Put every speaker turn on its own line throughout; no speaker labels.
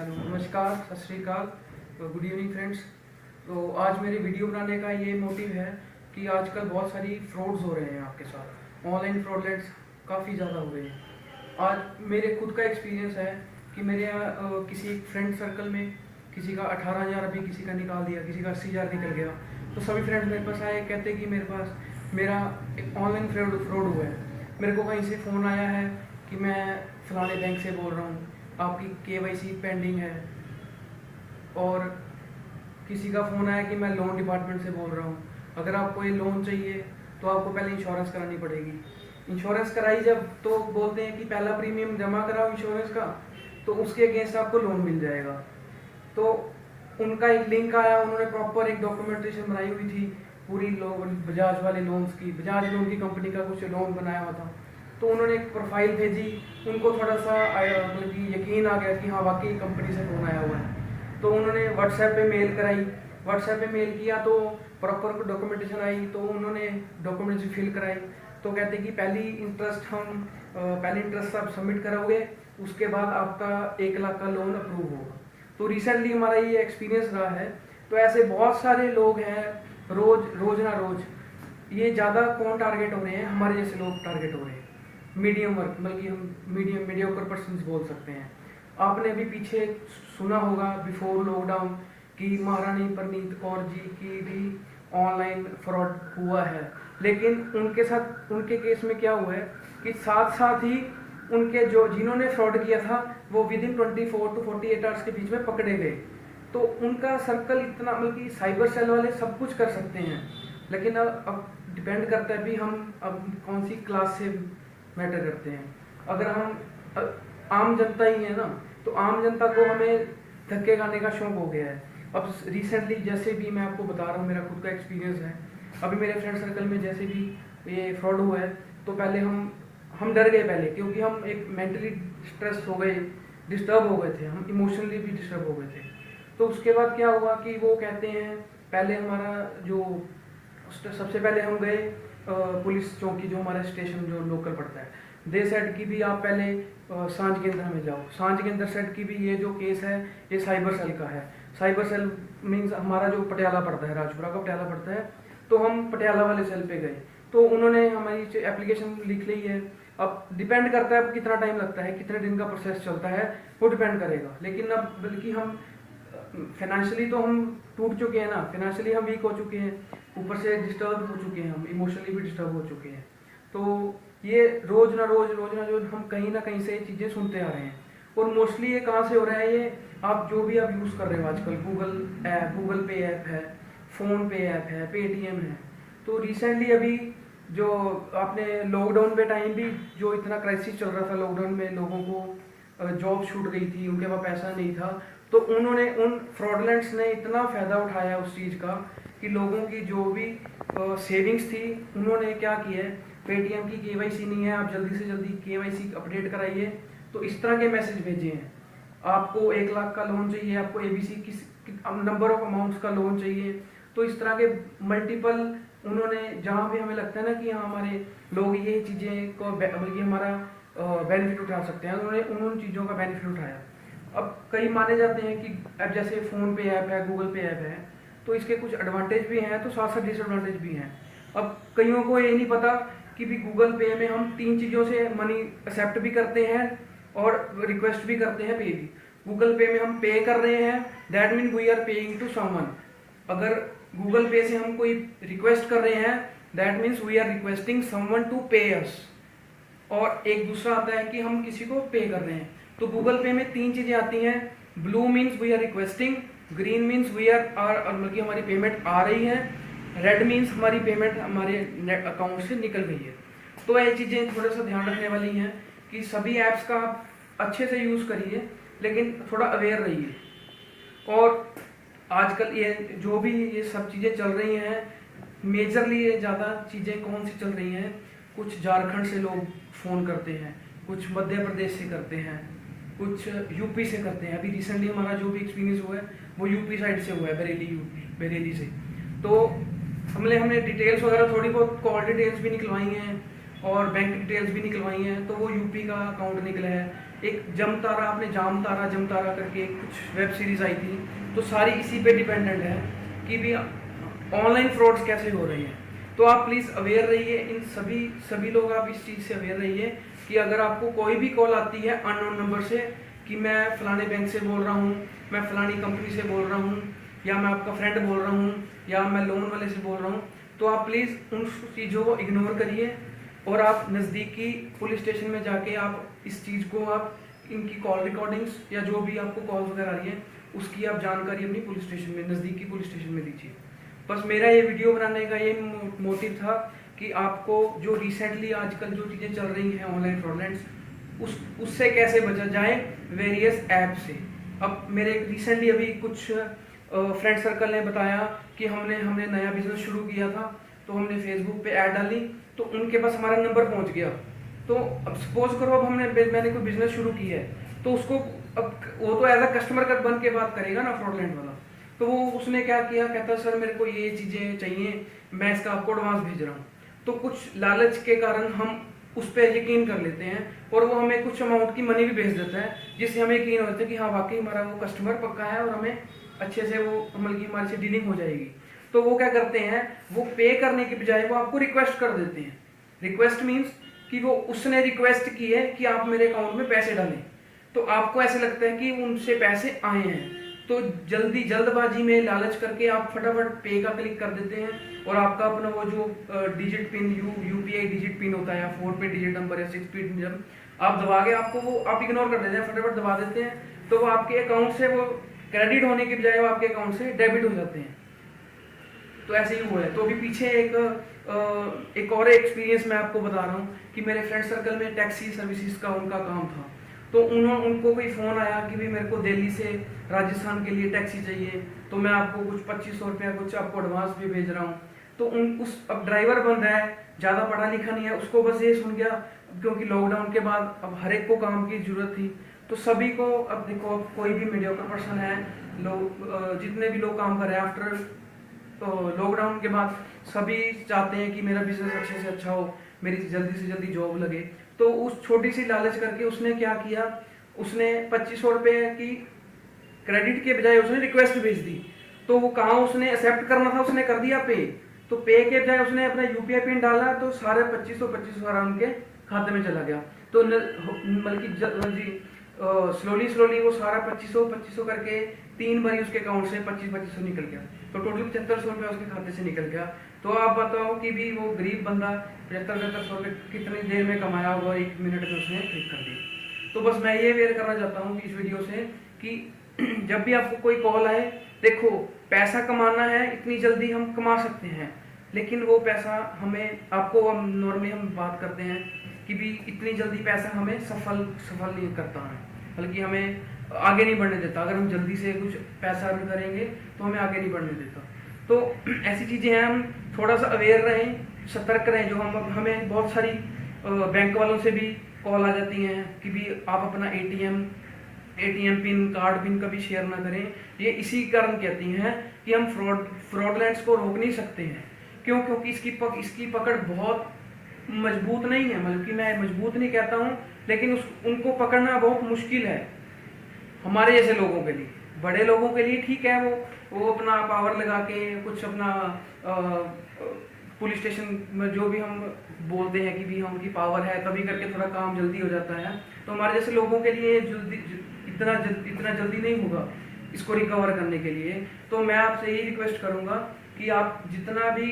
Hello, नमस्कार, सत श्री अकाल, गुड इवनिंग फ्रेंड्स। तो आज मेरी वीडियो बनाने का ये मोटिव है कि आजकल बहुत सारी फ्रॉड्स हो रहे हैं आपके साथ। ऑनलाइन फ्रॉडलेट्स काफ़ी ज़्यादा हो रहे हैं। आज मेरे खुद का एक्सपीरियंस है कि मेरे यहाँ किसी फ्रेंड सर्कल में किसी का 18,000 अभी किसी का निकाल दिया, किसी का 80,000 निकल गया। तो सभी फ्रेंड्स मेरे पास आए, कहते कि मेरा एक ऑनलाइन फ्रॉड हुआ है। मेरे को कहीं से फ़ोन आया है कि मैं फलाने बैंक से बोल रहा हूँ, आपकी KYC पेंडिंग है। और किसी का फ़ोन आया कि मैं लोन डिपार्टमेंट से बोल रहा हूँ, अगर आपको ये लोन चाहिए तो आपको पहले इंश्योरेंस करानी पड़ेगी। इंश्योरेंस कराई जब तो बोलते हैं कि पहला प्रीमियम जमा कराओ इंश्योरेंस का, तो उसके अगेंस्ट आपको लोन मिल जाएगा। तो उनका एक लिंक आया, उन्होंने प्रॉपर एक डॉक्यूमेंटेशन बनाई हुई थी पूरी बजाज वाले लोन्स की, बजाज लोन की कंपनी का कुछ लोन बनाया हुआ था। तो उन्होंने एक प्रोफाइल भेजी, उनको थोड़ा सा मतलब कि यकीन आ गया कि हाँ वाकई कंपनी से फ़ोन आया हुआ है। तो उन्होंने व्हाट्सएप पे मेल कराई, व्हाट्सएप पे मेल किया तो प्रॉपर डॉक्यूमेंटेशन आई, तो उन्होंने डॉक्यूमेंटेशन फिल कराई। तो कहते कि पहली इंटरेस्ट आप सबमिट करोगे, उसके बाद आपका 1 लाख का लोन अप्रूव होगा। तो रिसेंटली हमारा ये एक्सपीरियंस रहा है। तो ऐसे बहुत सारे लोग हैं, रोज ना रोज ये ज़्यादा कौन टारगेट हो रहे हैं, हमारे जैसे लोग टारगेट हो रहे हैं, मीडियम वर्क, बल्कि हम मीडियोकर पर्सन्स बोल सकते हैं। आपने अभी पीछे सुना होगा बिफोर लॉकडाउन कि महारानी परनीत कौर जी की भी ऑनलाइन फ्रॉड हुआ है। लेकिन उनके केस में क्या हुआ है कि साथ साथ ही उनके जिन्होंने फ्रॉड किया था वो विद इन 24 to 48 आवर्स के बीच में पकड़े गए। तो उनका सर्कल इतना, मतलब कि साइबर सेल वाले सब कुछ कर सकते हैं, लेकिन अब डिपेंड करता है भी हम अब कौन सी क्लास से मैटर करते हैं। अगर हम आम जनता ही है ना, तो आम जनता को हमें धक्के खाने का शौक हो गया है। अब रिसेंटली जैसे भी मैं आपको बता रहा हूँ, मेरा खुद का एक्सपीरियंस है। अभी मेरे फ्रेंड सर्कल में जैसे भी ये फ्रॉड हुआ है, तो पहले हम डर गए पहले, क्योंकि हम एक मेंटली स्ट्रेस हो गए, डिस्टर्ब हो गए थे, हम इमोशनली भी डिस्टर्ब हो गए थे। तो उसके बाद क्या हुआ कि वो कहते हैं, पहले हमारा जो सबसे पहले हम गए पुलिस चौकी, जो हमारा स्टेशन जो लोकल पड़ता है, दे सेट की भी आप पहले सांझ केंद्र में जाओ। सांझ केंद्र सेट की भी ये जो केस है ये साइबर सेल का है। साइबर सेल मीन्स हमारा जो पटियाला पड़ता है, राजपुरा का पटियाला पड़ता है, तो हम पटियाला वाले सेल पे गए। तो उन्होंने हमारी एप्लीकेशन लिख ली है। अब डिपेंड करता है अब कितना टाइम लगता है, कितने दिन का प्रोसेस चलता है, वो डिपेंड करेगा। लेकिन अब बल्कि हम फाइनेंशियली तो हम टूट चुके हैं ना, फाइनेंशियली हम वीक हो चुके हैं, ऊपर से डिस्टर्ब हो चुके हैं, हम इमोशनली भी डिस्टर्ब हो चुके हैं। तो ये रोज ना रोज हम कहीं ना कहीं से चीज़ें सुनते आ रहे हैं। और मोस्टली ये कहाँ से हो रहा है, ये आप जो भी आप यूज़ कर रहे हो आजकल, गूगल पे ऐप है, फ़ोन पे ऐप है, पेटीएम है। तो रिसेंटली अभी जो आपने लॉकडाउन पे टाइम भी जो इतना क्राइसिस चल रहा था, लॉकडाउन में लोगों को जॉब छूट गई थी, उनके पास पैसा नहीं था, तो उन फ्रॉडलेंट्स ने इतना फ़ायदा उठाया उस चीज़ का कि लोगों की जो भी सेविंग्स थी, उन्होंने क्या किया है, पेटीएम की KYC नहीं है, आप जल्दी से जल्दी KYC अपडेट कराइए। तो इस तरह के मैसेज भेजे हैं, आपको 1 लाख का लोन चाहिए, आपको ABC नंबर ऑफ अमाउंट्स का लोन चाहिए। तो इस तरह के मल्टीपल उन्होंने, जहाँ भी हमें लगता है ना कि हाँ हमारे लोग ये चीज़ें को बल्कि हमारा बेनिफिट उठा सकते हैं, उन्होंने उन चीज़ों का बेनिफिट उठाया। अब कई माने जाते हैं कि अब जैसे फ़ोन पे ऐप है, गूगल पे ऐप है, तो इसके कुछ एडवांटेज भी हैं, तो साथ साथ डिसएडवांटेज भी हैं। अब कईयों को ये नहीं पता कि भी गूगल पे में हम 3 चीज़ों से मनी एक्सेप्ट भी करते हैं और रिक्वेस्ट भी करते हैं, पे भी। गूगल पे में हम पे कर रहे हैं, that mean we are paying to someone. अगर गूगल पे से हम कोई रिक्वेस्ट कर रहे हैं, that means we are requesting someone to pay us. और एक दूसरा आता है कि हम किसी को पे कर रहे हैं। तो गूगल पे में 3 चीज़ें आती हैं, blue means we are requesting, green means we are मतलब कि हमारी पेमेंट आ रही है, रेड मीन्स हमारी पेमेंट हमारे नेट अकाउंट से निकल गई है। तो ये चीज़ें थोड़ा सा ध्यान रखने वाली हैं कि सभी ऐप्स का आप अच्छे से यूज़ करिए, लेकिन थोड़ा अवेयर रहिए। और आजकल ये जो भी ये सब चीज़ें चल रही हैं, मेजरली ये ज़्यादा चीज़ें कौन सी चल रही हैं, कुछ झारखंड से लोग फ़ोन करते हैं, कुछ मध्य प्रदेश से करते हैं, कुछ यूपी से करते हैं। अभी रिसेंटली हमारा जो भी एक्सपीरियंस हुआ है वो यूपी साइड से हुआ है, बरेली से। तो हमने डिटेल्स वगैरह थोड़ी बहुत कॉल डिटेल्स भी निकलवाई हैं और बैंक डिटेल्स भी निकलवाई हैं, तो वो यूपी का अकाउंट निकला है। एक जमतारा, आपने जामतारा जमतारा करके कुछ वेब सीरीज आई थी, तो सारी इसी पे डिपेंडेंट है कि भी ऑनलाइन फ्रॉड्स कैसे हो रहे हैं। तो आप प्लीज़ अवेयर रहिए, इन सभी लोग आप इस चीज़ से अवेयर रहिए कि अगर आपको कोई भी कॉल आती है अननोन नंबर से कि मैं फलाने बैंक से बोल रहा हूँ, मैं फलानी कंपनी से बोल रहा हूँ, या मैं आपका फ्रेंड बोल रहा हूँ, या मैं लोन वाले से बोल रहा हूँ, तो आप प्लीज़ उन चीज़ों को इग्नोर करिए और आप नज़दीकी पुलिस स्टेशन में जाके आप इस चीज़ को, आप इनकी कॉल रिकॉर्डिंग्स या जो भी आपको कॉल्स वगैरह आ रही है उसकी आप जानकारी अपनी पुलिस स्टेशन में, नज़दीकी पुलिस स्टेशन में दीजिए। बस मेरा ये वीडियो बनाने का ये मोटिव था कि आपको जो रिसेंटली आजकल जो चीज़ें चल रही हैं ऑनलाइन फ्रॉडलेंट्स, उससे कैसे बचा जाए वेरियस ऐप से। अब मेरे रिसेंटली अभी कुछ फ्रेंड सर्कल ने बताया कि हमने नया बिजनेस शुरू किया था, तो हमने फेसबुक पे ऐड डाली तो उनके पास हमारा नंबर पहुंच गया। तो अब सपोज करो अब मैंने कोई बिजनेस शुरू किया है, तो उसको अब वो तो एज अ कस्टमर का बन के बात करेगा ना फ्रॉडलेंट वाला। तो वो उसने क्या किया, कहता सर मेरे को ये चीज़ें चाहिए, मैं इसका आपको एडवांस भेज रहा हूँ। तो कुछ लालच के कारण हम उस पर यकीन कर लेते हैं और वो हमें कुछ अमाउंट की मनी भी भेज देता है, जिससे हमें यकीन होता है कि हाँ वाकई हमारा वो कस्टमर पक्का है और हमें अच्छे से वो मतलब की हमारे से डीलिंग हो जाएगी। तो वो क्या करते हैं, वो पे करने के बजाय वो आपको रिक्वेस्ट कर देते हैं। रिक्वेस्ट मीन्स कि वो उसने रिक्वेस्ट की है कि आप मेरे अकाउंट में पैसे डालें, तो आपको ऐसे लगता है कि उनसे पैसे आए हैं, तो जल्दबाजी में लालच करके आप फटाफट पे का क्लिक कर देते हैं और आपका अपना वो जो digit pin UPI digit pin होता है या 4 डिजिट नंबर या 6 पिन आप दबा के आपको वो आप इग्नोर कर देते हैं, फटाफट दबा देते हैं, तो वो आपके अकाउंट से वो क्रेडिट होने के बजाय वो आपके अकाउंट से डेबिट हो जाते हैं। तो ऐसे ही हुआ है। तो अभी पीछे एक और एक्सपीरियंस मैं आपको बता रहा हूँ कि मेरे फ्रेंड सर्कल में टैक्सी सर्विसेज का उनका काम था। तो उनको कोई फ़ोन आया कि भाई मेरे को दिल्ली से राजस्थान के लिए टैक्सी चाहिए, तो मैं आपको कुछ 2500 रुपया कुछ आपको एडवांस भी भेज रहा हूँ। तो अब ड्राइवर बंद है, ज़्यादा पढ़ा लिखा नहीं है, उसको बस ये सुन गया, क्योंकि लॉकडाउन के बाद अब हर एक को काम की ज़रूरत थी। तो सभी को, अब देखो अब कोई भी मीडियोकर पर्सन है, लोग जितने भी लोग काम कर रहे हैं आफ्टर लॉकडाउन के बाद सभी चाहते हैं कि मेरा बिजनेस अच्छे से अच्छा हो, मेरी जल्दी से जल्दी जॉब लगे। तो उस छोटी सी लालच करके उसने क्या किया, उसने 2500 रुपये की क्रेडिट के बजाय उसने रिक्वेस्ट भेज दी। तो वो कहाँ उसने एक्सेप्ट करना था, उसने कर दिया पे। तो पे के बजाय उसने अपना यूपीआई पिन डाला, तो सारे 2500 सारा उनके खाते में चला गया। तो बल्कि स्लोली वो सारा 2500 करके 3 बारी उसके अकाउंट से 2500 निकल गया। तो टोटल 7500 रुपया उसके खाते से निकल गया। तो आप बताओ कि भी वो गरीब बंदा 7500 रुपये कितनी देर में कमाया होगा, 1 मिनट में उसने क्लिक कर दिया। तो बस मैं ये अवेयर करना चाहता हूँ इस वीडियो से कि जब भी आपको कोई कॉल आए, देखो पैसा कमाना है, इतनी जल्दी हम कमा सकते हैं, लेकिन वो पैसा हमें, आपको हम नॉर्मली हम बात करते हैं कि भी इतनी जल्दी पैसा हमें सफल नहीं करता है, बल्कि हमें आगे नहीं बढ़ने देता। अगर हम जल्दी से कुछ पैसा अर्न करेंगे तो हमें आगे नहीं बढ़ने देता। तो ऐसी चीज़ें हैं, हम थोड़ा सा अवेयर रहें, सतर्क रहें। जो हमें बहुत सारी बैंक वालों से भी कॉल आ जाती हैं कि भी आप अपना एटीएम पिन, कार्ड पिन कभी शेयर ना करें। ये इसी कारण कहती हैं कि हम फ्रॉडलेंट्स को रोक नहीं सकते हैं। क्यों? क्योंकि इसकी पकड़ बहुत मजबूत नहीं है, मतलब कि मैं मजबूत नहीं कहता हूँ, लेकिन उनको पकड़ना बहुत मुश्किल है हमारे जैसे लोगों के लिए। बड़े लोगों के लिए ठीक है, वो अपना पावर लगा के कुछ अपना पुलिस स्टेशन में जो भी हम बोलते हैं कि भी हम उनकी पावर है, तभी करके थोड़ा काम जल्दी हो जाता है। तो हमारे जैसे लोगों के लिए इतना जल्दी नहीं होगा इसको रिकवर करने के लिए। तो मैं आपसे यही रिक्वेस्ट करूंगा कि आप जितना भी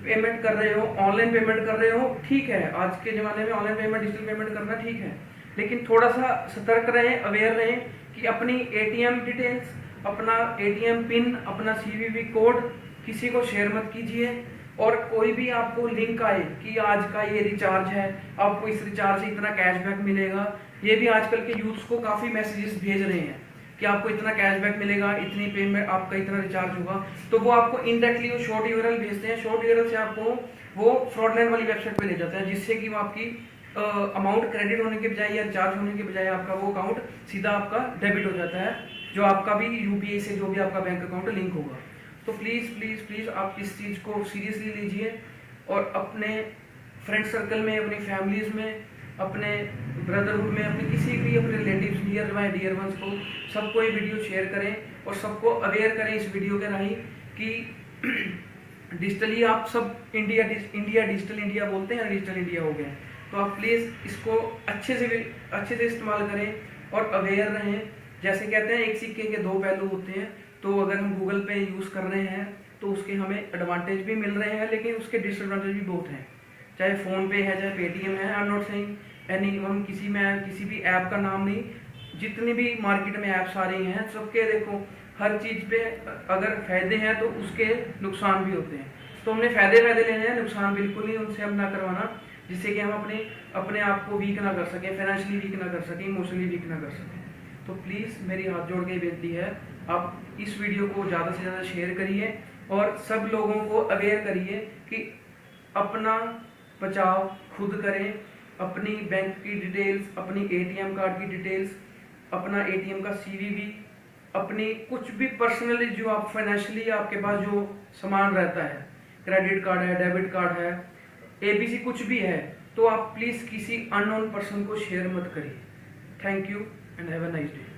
पेमेंट कर रहे हो, ऑनलाइन पेमेंट कर रहे हो, ठीक है, आज के ज़माने में ऑनलाइन पेमेंट, डिजिटल पेमेंट करना ठीक है, लेकिन थोड़ा सा सतर्क रहें, अवेयर रहें कि अपनी एटीएम डिटेल्स, अपना एटीएम पिन, अपना सीवीवी कोड किसी को शेयर मत कीजिए। और कोई भी आपको लिंक आए कि आज का ये रिचार्ज है, आपको इस रिचार्ज से इतना कैशबैक मिलेगा, ये भी आजकल के यूथ्स को काफ़ी मैसेजेस भेज रहे हैं कि आपको इतना कैशबैक मिलेगा, इतनी पेमेंट, आपका इतना रिचार्ज होगा। तो वो आपको इनडायरेक्टली वो शॉर्ट यूआरएल भेजते हैं, शॉर्ट यूआरएल से आपको वो फ्रॉडलैंड वाली वेबसाइट पे ले जाता है, जिससे कि वो आपकी अमाउंट क्रेडिट होने के बजाय या रिचार्ज होने के बजाय आपका वो अकाउंट सीधा आपका डेबिट हो जाता है, जो आपका भी यूपीआई से जो भी आपका बैंक अकाउंट लिंक होगा। तो प्लीज़ आप इस चीज़ को सीरियसली लीजिए और अपने फ्रेंड सर्कल में, अपनी फैमिलीज़ में अपने ब्रदरहुड में, अपने किसी भी अपने relatives, near by dear ones को, सबको ये वीडियो शेयर करें और सबको अवेयर करें इस वीडियो के राही कि डिजिटली आप सब इंडिया डिजिटल इंडिया बोलते हैं, डिजिटल इंडिया हो गया। तो आप प्लीज़ इसको अच्छे से इस्तेमाल करें और अवेयर रहें। जैसे कहते हैं एक सिक्के के दो पहलू होते हैं, तो अगर हम गूगल पे यूज़ कर रहे हैं तो उसके हमें एडवांटेज भी मिल रहे हैं, लेकिन उसके डिसएडवांटेज भी बहुत हैं। चाहे फ़ोन पे है, चाहे पेटीएम है, I am not saying any, हम किसी भी ऐप का नाम नहीं, जितनी भी मार्केट में ऐप्स आ रही हैं सबके देखो हर चीज़ पे अगर फ़ायदे हैं तो उसके नुकसान भी होते हैं। तो हमने फ़ायदे लेने हैं, नुकसान बिल्कुल नहीं उनसे हम ना करवाना, जिससे कि हम अपने आप को वीक ना कर सकें, फाइनेंशियली वीक ना कर सकें, इमोशनली वीक ना कर सकें। तो प्लीज़ मेरी हाथ जोड़ के बेनती है, आप इस वीडियो को ज़्यादा से ज़्यादा शेयर करिए और सब लोगों को अवेयर करिए कि अपना बचाव खुद करें। अपनी बैंक की डिटेल्स, अपनी एटीएम कार्ड की डिटेल्स, अपना एटीएम का सीवीवी, अपनी कुछ भी पर्सनली जो आप फाइनेंशियली आपके पास जो सामान रहता है, क्रेडिट कार्ड है, डेबिट कार्ड है, एबीसी कुछ भी है, तो आप प्लीज़ किसी अननोन पर्सन को शेयर मत करिए। Thank you and have a nice day.